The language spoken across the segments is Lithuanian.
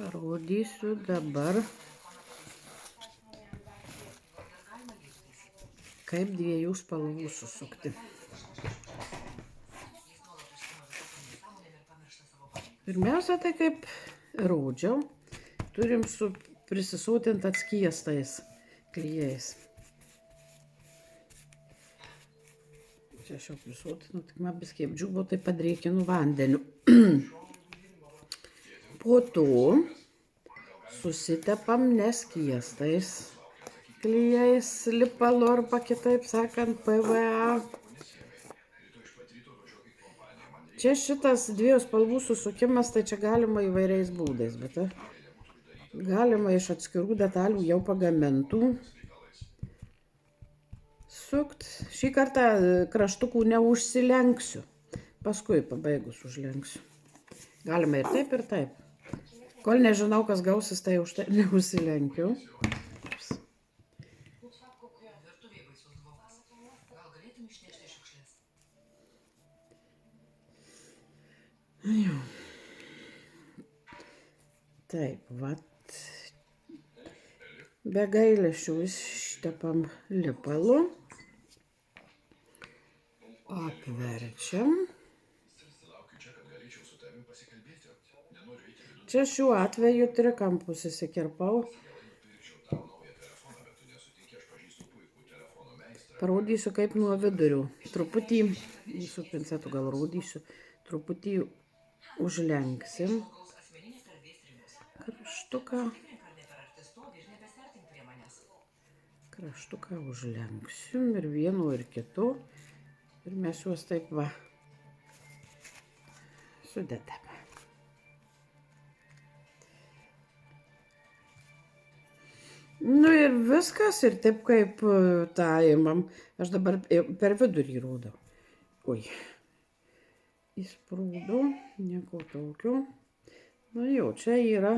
Parodysiu dabar, kaip dviejų spalvų susukti. Pirmiausia, tai kaip rodžiau, turim prisisotinti atskiestais klijais. Čia aš jau prisotinu, tik man biskį apdžiūvo, tai padriekinu vandeniu. Po to susitepam neskiestais klijais lipalo arba kitaip sakant PVA. Čia šitas dviejų spalvų susukimas, tai čia galima įvairiais būdais, bet galima iš atskirų detalių jau pagamintų sukt. Šį kartą kraštukų neužsilenksiu, paskui pabaigus užlenksiu. Galima ir taip. Kol nežinau, kas gausis, tai už tai neužsilenkiu. Taip, vat. Be gailesčių ištepam lipalu. Apverčiam. Čia šiuo atveju trikampus įsikirpau. Parodysiu kaip nuo vidurių. Truputį, su pincetu gal rodysiu, truputį užlenksim kraštuką. Kraštuką užlenksim ir vienu ir kitu. Ir mes juos taip va sudedame. Nu ir viskas, ir taip kaip tą imam. Aš dabar per vidurį rodau. Oi. Įsprūdau, nieko tokio. Na jau, čia yra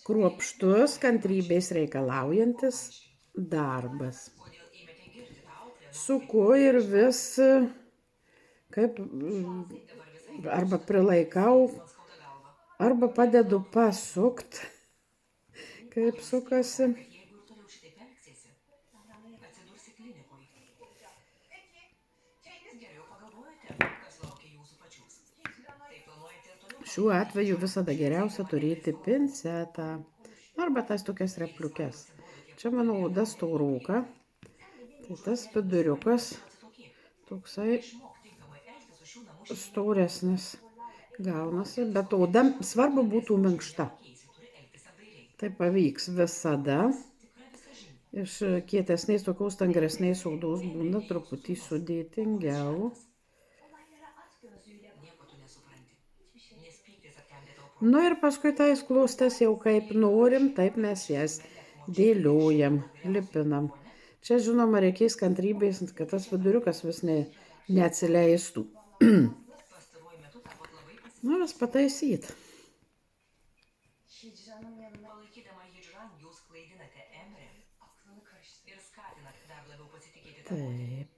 kruopštus, kantrybės reikalaujantis darbas. Suku ir vis kaip arba prilaikau, arba padedu pasukt, kaip sukasi. Šiuo atveju visada geriausia turėti pincetą arba tas tokias repliukes. Čia mano oda stauroka, tai tas viduriukas toksai stauresnis gaunasi, bet oda svarbu būtų minkšta. Tai pavyks visada. Iš kietesnės, tokios stangresnės odos būna truputį sudėtingiau. Nu ir paskui tais klostes jau kaip norim, taip mes jas dėliojam, lipinam. Čia žinoma reikės kantrybės, kad tas viduriukas vis neatsileistų. Nu, vis pataisyt. Taip.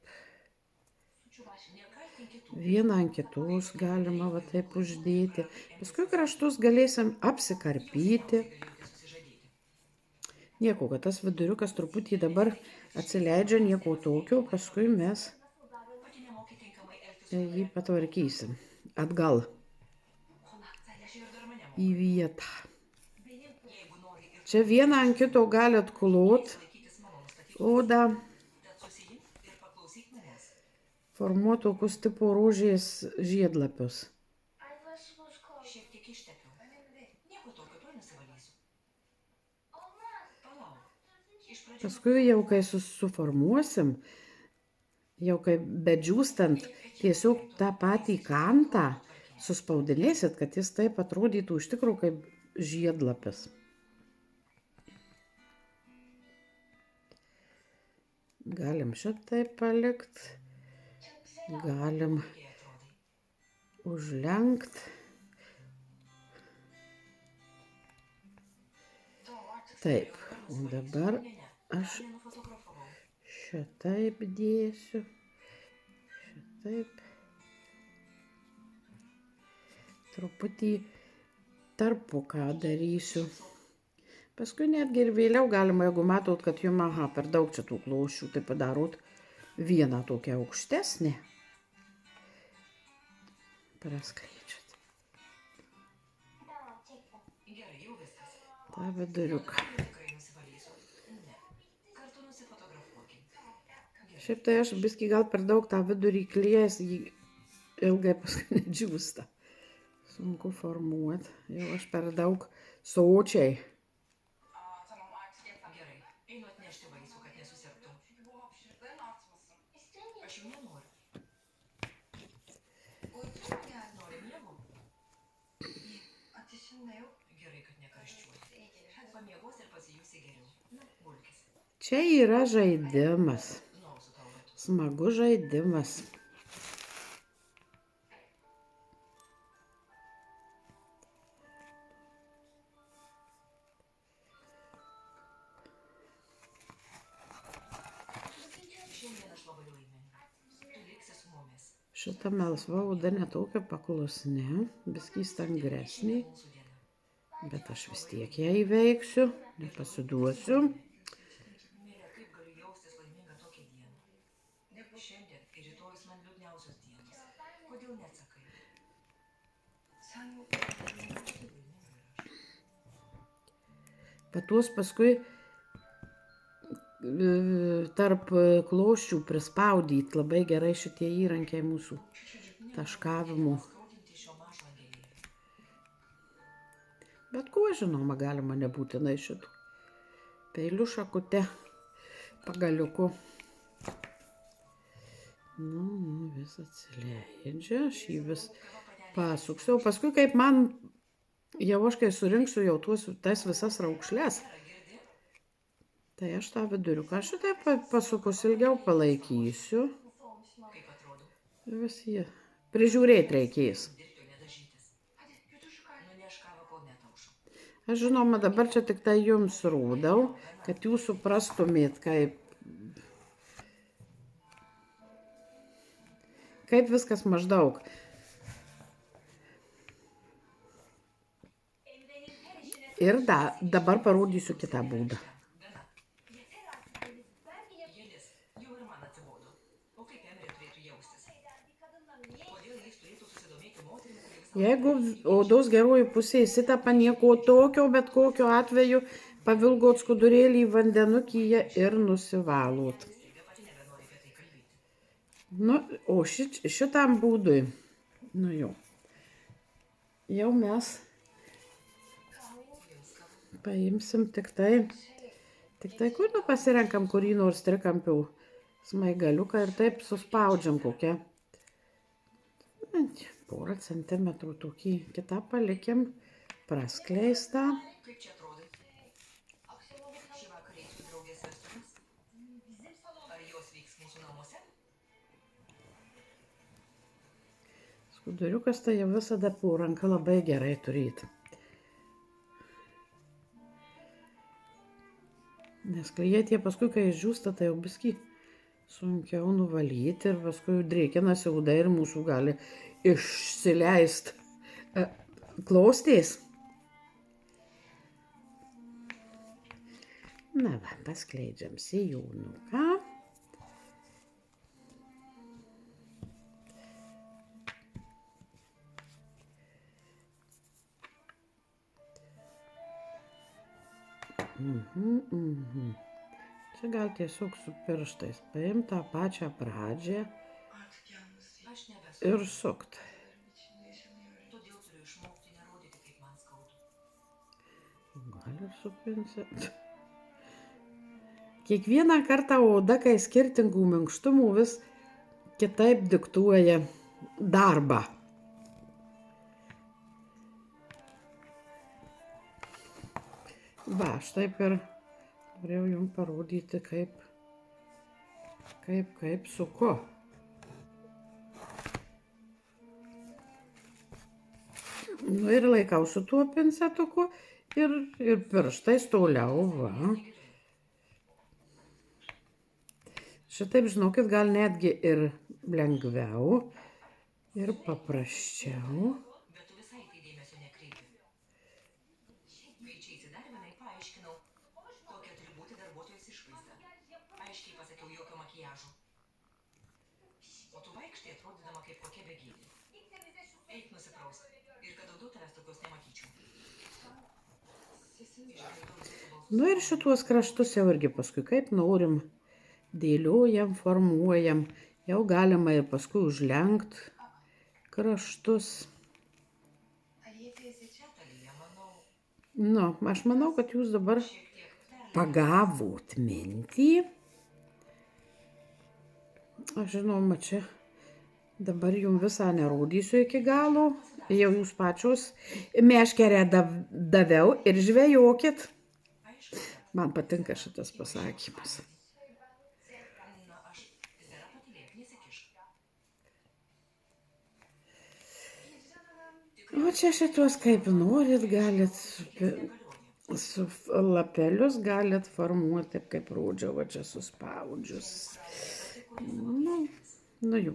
Vieną ant kitos galima va taip uždėti. Paskui kraštus galėsim apsikarpyti. Nieko, kad tas viduriukas truputį dabar atsileidžia, nieko tokio. Paskui mes jį patvarkysim atgal į vietą. Čia vieną ant kito galit klot odą. Formuot tokius tipo rožės žiedlapius. Paskui jau kai suformuosim, jau kai bedžiūstant, tiesiog tą patį kantą suspaudinėsit, kad jis taip atrodytų iš tikrųjų kaip žiedlapis. Galim šitaip palikt. Galim užlenkt. Taip, o dabar aš šitaip dėsiu. Šitaip. Truputį tarpuką darysiu. Paskui netgi ir vėliau galima, jeigu matot, kad jums, per daug čia tų kloščių, tai padarot vieną tokią aukštesnį. Praskleidžiat. tą viduriuką. Šiaip tai aš biskį gal per daug tą vidurį kliejęs, jį ilgai paskui nedžiūsta. Sunku formuot. Jau aš per daug sočiai. Gerai, einu atnešti vaisių, kad nesusirgtų. Aš jų nenoriu. Nori miego? Gerai, kad nekarščiuoji. Pamiegos ir pasijusi geriau. Na, gulkis. Čia yra žaidimas. Nuausiu tau batus. Smagus žaidimas. Šiandien aš labai laiminga. Tu liksi su mumis. Šita melsva oda netokia paklusni, biskį stangresnė, Mūsų diena. bet aš vis tiek ją įveiksiu, nepasiduosiu. Mėlė, kaip galiu jaustis laiminga tokią dieną? Šiandien ir rytojus man liūdniausios dienos. Kodėl neatsakai? Bet tuos paskui tarp kloščių prispaudyti labai gerai šitie įrankiai mūsų taškavimų. Skaudinti šio mažo angelėlio. Bet kuo žinoma galima nebūtinai šitų. Peiliu, šakute, pagaliuku. Nu, vis atsileidžia, aš jį vis pasuksiu. O paskui, kaip man, jau aš kai surinksiu jau tas visas raukšles, tai aš tą viduriuką šitaip pasukus ilgiau palaikysiu. Kaip atrodo? Ir vis jie. Prižiūrėti reikės. Dirbti, o nedažytis. Nuneš kavą, kol netaušau. Aš žinoma, dabar čia tik tai jums rodau, kad jūs suprastumėt, kaip viskas maždaug. Ir dabar parodysiu kitą būdą. Jėlis, jau ir man atsibodo. O kaip Emrė turėtų jaustis? Kodėl jis turėtų susidomėti moterimi, kuri visą Jeigu odos geroji pusė įsitepa nieko tokio, bet kokio atveju pavilgot skudurėlį į vandenukyje ir nusivalot. staiga pati nebenori apie tai kalbėti? Nu, o šitam būdui, nu jau mes paimsim tik tai kur pasirenkam kurį nors trikampių smaigaliuką ir taip suspaudžiam kokią. Porą centimetrų tokį, kitą palikim praskleistą. Kaip čia atrodai? Šį vakarą eisiu draugės vestuvės? Ar jos vyks mūsų namuose? Skuduriukas tai jau visada po ranką labai gerai turėti. Nes klijai paskui, kai išdžiūsta, tai jau biskį sunkiau nuvalyti ir paskui drėkinasi oda ir mūsų gali išsileist klostės. Na va, paskleidžiam sijonuką. Čia gal tiesiog su pirštais paimti tą pačią pradžią Aš nebesu. ir sukt. Todėl turiu išmokti nerodyti, kaip man skaudu. Gal ir su pincetu. Kiekvieną kartą oda, kai skirtingų minkštumų, vis kitaip diktuoja darbą. Va, aš taip ir norėjau jums parodyti, kaip suku. Nu ir laikau su tuo pincetuku ir pirštais toliau, va. Šitaip, žinokit, gal netgi ir lengviau ir paprasčiau. Bet tu visai tai dėmesio nekreipi. Kai čia įsidarbinai, paaiškinau, kokia turi būti darbuotojos išvaizda. Aiškiai pasakiau, jokio makiažo. O tu vaikštai atrodydama kaip kokia begėdė. Eik nusipraus. Ir kad daugiau tavęs tokios nematyčiau. Nu ir šituos kraštus jau irgi paskui kaip norim dėliojam, formuojam. Jau galima ir paskui užlenkt kraštus. Nu, aš manau, kad jūs dabar pagavot mintį. Aš žinoma, čia dabar jums visą nerodysiu iki galo. Jau jūs pačios meškerę daviau ir žvejokit. Man patinka šitas pasakymas. Na, aš Zera patylėk, nesikišk. O čia šitos kaip norit galit, su lapelius galit formuoti, kaip rodžiau, va čia suspaudžius. Nu jau.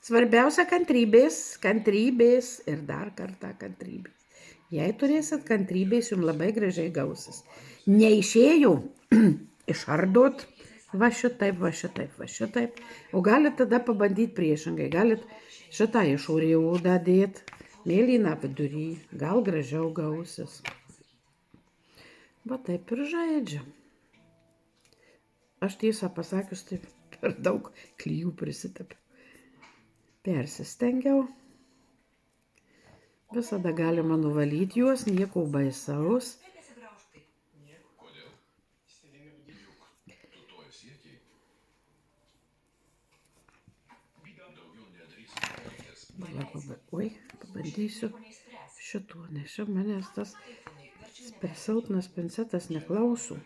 Svarbiausia kantrybės ir dar kartą kantrybės. Jei turėsit kantrybės, jums labai gražiai gausis. Neišėjo, išardot, va šitaip, va šitaip, va šitaip. O galit tada pabandyti priešingai. Galit šitą išorį odą dėt, mėlyną vidury, gal gražiau gausis. Va taip ir žaidžiam. Aš tiesą pasakius, taip per daug klijų prisitapiau. Persistengiau. Visada galima nuvalyti juos, nieko baisaus. Oi, pabandysiu šituo, nes čia manęs tas per silpnas pincetas neklauso.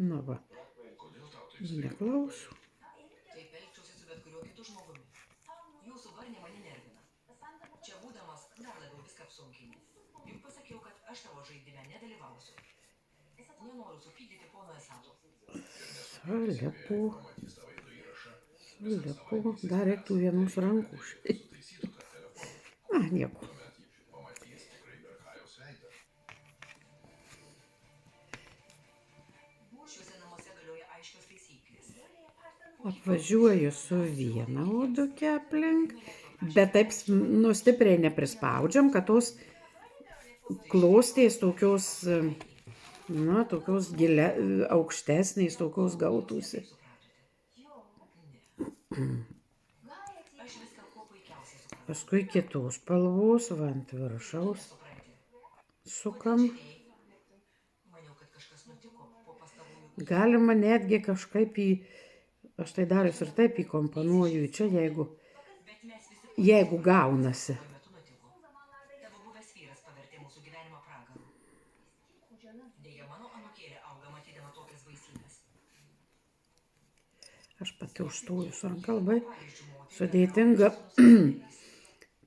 Na va, neklauso. Taip elgčiausi su bet kuriuo kitu žmogumi. Jūsų barnė mane nervina. Čia būdamas dar labiau viską apsunkini. Juk pasakiau, kad aš tavo žaidime nedalyvausiu. Nenoriu supykdyti pono Esato. Saliapu. Dar reiktų vienus rankų. Na, nieko. Šiuose namuose galioja aiškios taisyklės. Apvažiuoju su viena oduke aplink, bet taip stipriai neprispaudžiam, kad tos klostės tokios, na, tokios aukštesnės, tokios gautųsi. Aš viską kuo puikiausiai suprantu. Paskui kitos spalvos, va ant viršaus sukam. Maniau, kad kažkas nutiko po pastarųjų. Galima netgi kažkaip aš tai darius ir taip įkomponuoju čia, Bet mes visi jeigu gaunasi. tuo metu nutiko. Tavo buvęs vyras pavertė mūsų gyvenimą pragaru. Deja, mano anūkėlė auga matydama tokias baisybes. Aš pati užstoju su ranka labai sudėtinga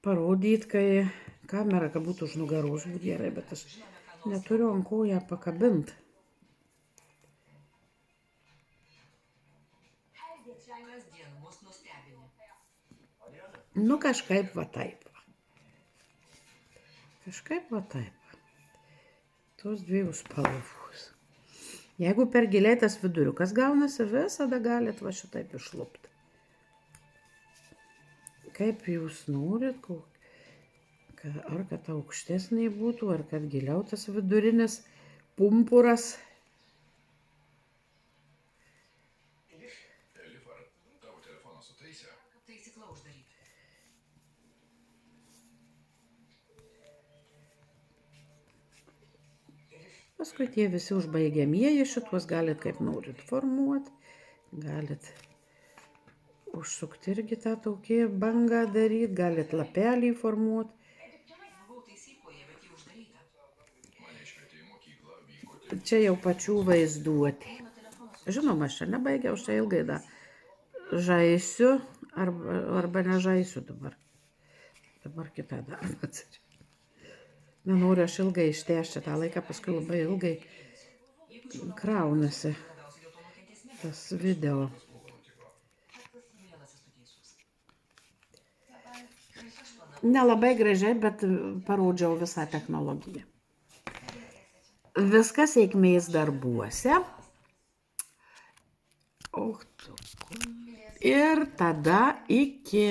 parodyti, kai kamera, kad būtų už nugaros būt gerai, bet aš neturiu ant ko ją pakabinti. Kasdien mus nustebini. Nu, kažkaip va taip. Kažkaip va taip. Tos dviejų spalvos. Jeigu per giliai tas viduriukas gaunasi, visada galit va šitaip išlupti. Kaip jūs norit, ar kad aukštesnė būtų, ar kad giliau tas vidurinis pumpuras. Elif, ar tavo telefoną sutaisė? Taisykla uždaryta. Paskui tie visi užbaigiamieji šituos galit kaip norit formuoti. Galit užsukti irgi tą tokį bangą daryti, galit lapelį formuoti. Buvau taisykloje, bet ji uždaryta. Mane iškvietė į mokyklą, vyko Čia jau pačių vaizduotė. Žinoma, aš čia nebaigiau, aš čia ilgai dar žaisiu arba nežaisiu dabar. Dabar kitą darbą. Nenoriu aš ilgai ištęsti tą laiką, paskui labai ilgai kraunasi Labiausiai dėl to nukentės medikai. tas video. Mielasis, tu teisus. Aš planavau. Nelabai gražiai, bet parodžiau visą technologiją. Viskas sėkmės darbuose. Ir tada iki